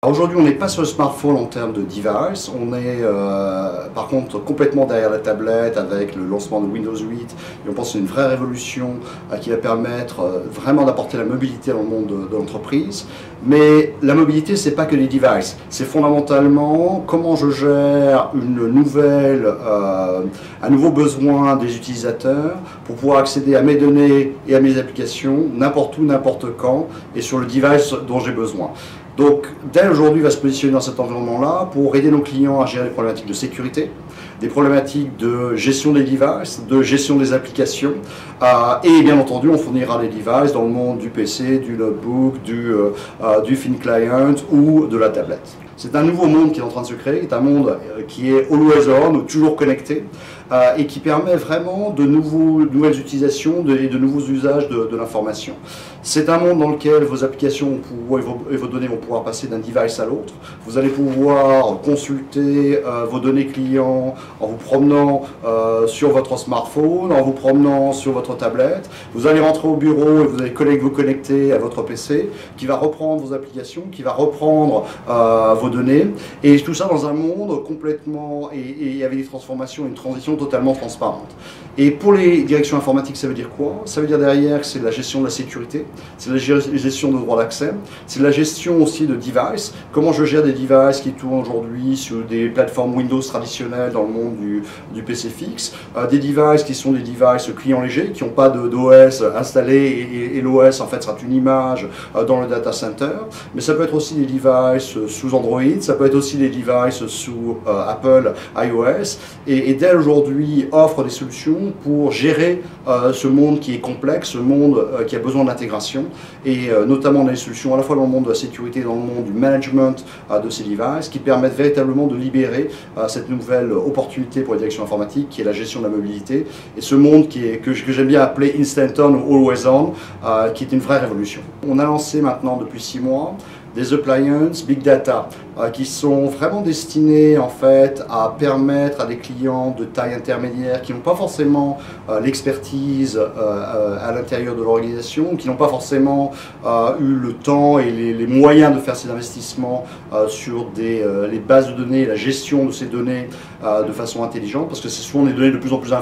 Aujourd'hui, on n'est pas sur le smartphone en termes de device, on est par contre complètement derrière la tablette avec le lancement de Windows 8 et on pense que c'est une vraie révolution qui va permettre vraiment d'apporter la mobilité dans le monde de l'entreprise. Mais la mobilité, c'est pas que les devices, c'est fondamentalement comment je gère un nouveau besoin des utilisateurs pour pouvoir accéder à mes données et à mes applications n'importe où, n'importe quand et sur le device dont j'ai besoin. Donc Dell aujourd'hui va se positionner dans cet environnement-là pour aider nos clients à gérer des problématiques de sécurité, des problématiques de gestion des devices, de gestion des applications et bien entendu on fournira les devices dans le monde du PC, du notebook, du thin client ou de la tablette. C'est un nouveau monde qui est en train de se créer, c'est un monde qui est always on, ou toujours connecté, et qui permet vraiment de nouvelles utilisations et de nouveaux usages de l'information. C'est un monde dans lequel vos applications et vos données vont pouvoir passer d'un device à l'autre. Vous allez pouvoir consulter vos données clients en vous promenant sur votre smartphone, en vous promenant sur votre tablette. Vous allez rentrer au bureau et vous allez vous connecter à votre PC qui va reprendre vos applications, qui va reprendre vos données. Et tout ça dans un monde complètement et avec des transformations, une transition totalement transparente. Et pour les directions informatiques, ça veut dire quoi? Ça veut dire derrière que c'est la gestion de la sécurité, c'est la gestion de droit d'accès, c'est la gestion aussi de devices. Comment je gère des devices qui tournent aujourd'hui sur des plateformes Windows traditionnelles dans le monde du PC fixe, des devices qui sont des devices clients légers, qui n'ont pas d'OS installé et l'OS en fait sera une image dans le data center. Mais ça peut être aussi des devices sous Android, ça peut être aussi des devices sous Apple iOS. Et Dell aujourd'hui offre des solutions pour gérer ce monde qui est complexe, ce monde qui a besoin d'intégration, et notamment des solutions à la fois dans le monde de la sécurité et dans le monde du management de ces devices, qui permettent véritablement de libérer cette nouvelle opportunité pour les directions informatiques, qui est la gestion de la mobilité, et ce monde que j'aime bien appeler Instant On ou Always On, qui est une vraie révolution. On a lancé maintenant depuis 6 mois des appliances Big Data qui sont vraiment destinés en fait à permettre à des clients de taille intermédiaire qui n'ont pas forcément l'expertise à l'intérieur de l'organisation, qui n'ont pas forcément eu le temps et les moyens de faire ces investissements sur les bases de données, la gestion de ces données de façon intelligente, parce que ce sont des données de plus en plus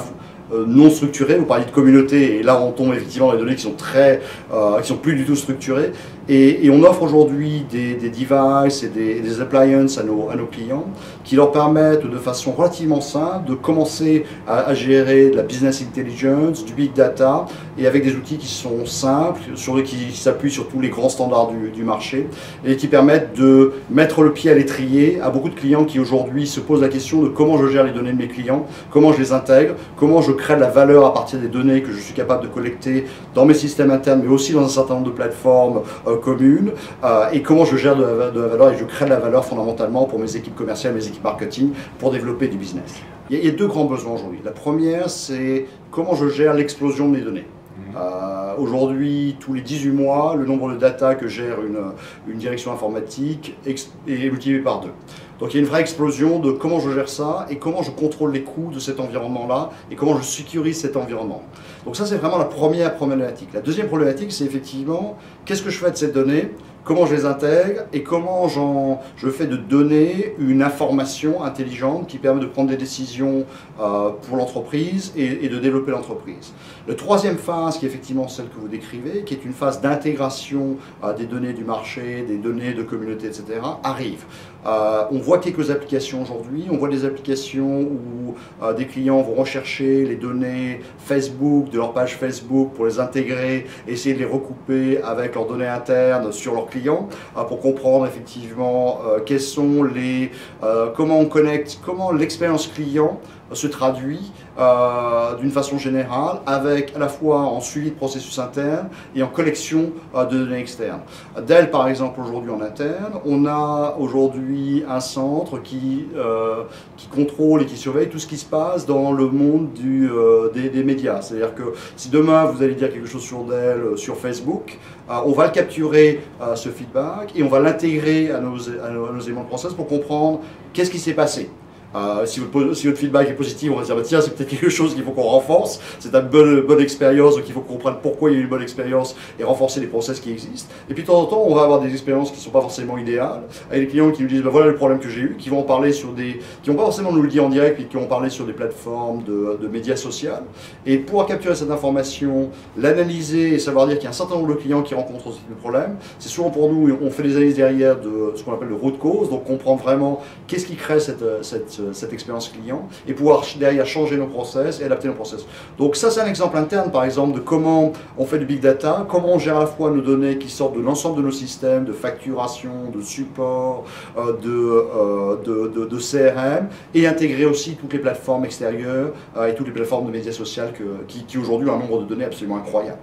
non structurées. Vous parliez de communauté et là on tombe effectivement dans des données qui sont plus du tout structurées, et on offre aujourd'hui des devices et des appliances à nos clients qui leur permettent de façon relativement simple de commencer à gérer de la business intelligence, du big data, et avec des outils qui sont simples, qui s'appuient sur tous les grands standards du marché et qui permettent de mettre le pied à l'étrier à beaucoup de clients qui aujourd'hui se posent la question de comment je gère les données de mes clients, comment je les intègre, comment je crée de la valeur à partir des données que je suis capable de collecter dans mes systèmes internes, mais aussi dans un certain nombre de plateformes communes, et comment je gère de la valeur et je crée de la valeur fondamentalement pour mes équipes commerciales, mes équipes marketing, pour développer du business. Il y a 2 grands besoins aujourd'hui. La première, c'est comment je gère l'explosion de mes données. Aujourd'hui, tous les 18 mois, le nombre de data que gère une direction informatique est multiplié par 2. Donc il y a une vraie explosion de comment je gère ça et comment je contrôle les coûts de cet environnement-là et comment je sécurise cet environnement. Donc ça, c'est vraiment la première problématique. La deuxième problématique, c'est effectivement qu'est-ce que je fais de ces données, comment je les intègre et comment je fais de données une information intelligente qui permet de prendre des décisions pour l'entreprise et de développer l'entreprise. La troisième phase, qui est effectivement celle que vous décrivez, qui est une phase d'intégration des données du marché, des données de communauté, etc., arrive. On voit quelques applications aujourd'hui, on voit des applications où des clients vont rechercher les données Facebook, de leur page Facebook, pour les intégrer, essayer de les recouper avec leurs données internes sur leurs clients, pour comprendre effectivement comment on connecte, comment l'expérience client se traduit d'une façon générale, avec à la fois en suivi de processus interne et en collection de données externes. Dell, par exemple, aujourd'hui en interne, on a aujourd'hui un centre qui contrôle et qui surveille tout ce qui se passe dans le monde des médias. C'est-à-dire que si demain vous allez dire quelque chose sur Dell, sur Facebook, on va le capturer, ce feedback, et on va l'intégrer à nos éléments de process pour comprendre qu'est-ce qui s'est passé. Si votre feedback est positif, on va se dire bah, tiens, c'est peut-être quelque chose qu'il faut qu'on renforce, c'est une bonne expérience, donc il faut qu'on comprenne pourquoi il y a eu une bonne expérience et renforcer les process qui existent. Et puis de temps en temps, on va avoir des expériences qui ne sont pas forcément idéales, avec des clients qui nous disent bah, voilà le problème que j'ai eu, qui vont en parler qui vont pas forcément nous le dire en direct, mais qui vont parler sur des plateformes de médias sociaux. Et pouvoir capturer cette information, l'analyser et savoir dire qu'il y a un certain nombre de clients qui rencontrent ce type de problème, c'est souvent pour nous, on fait des analyses derrière de ce qu'on appelle le root cause, donc comprendre vraiment qu'est-ce qui crée cette expérience client et pouvoir derrière changer nos process et adapter nos process. Donc ça c'est un exemple interne par exemple de comment on fait du big data, comment on gère à la fois nos données qui sortent de l'ensemble de nos systèmes, de facturation, de support, de CRM et intégrer aussi toutes les plateformes extérieures et toutes les plateformes de médias sociaux qui aujourd'hui ont un nombre de données absolument incroyable.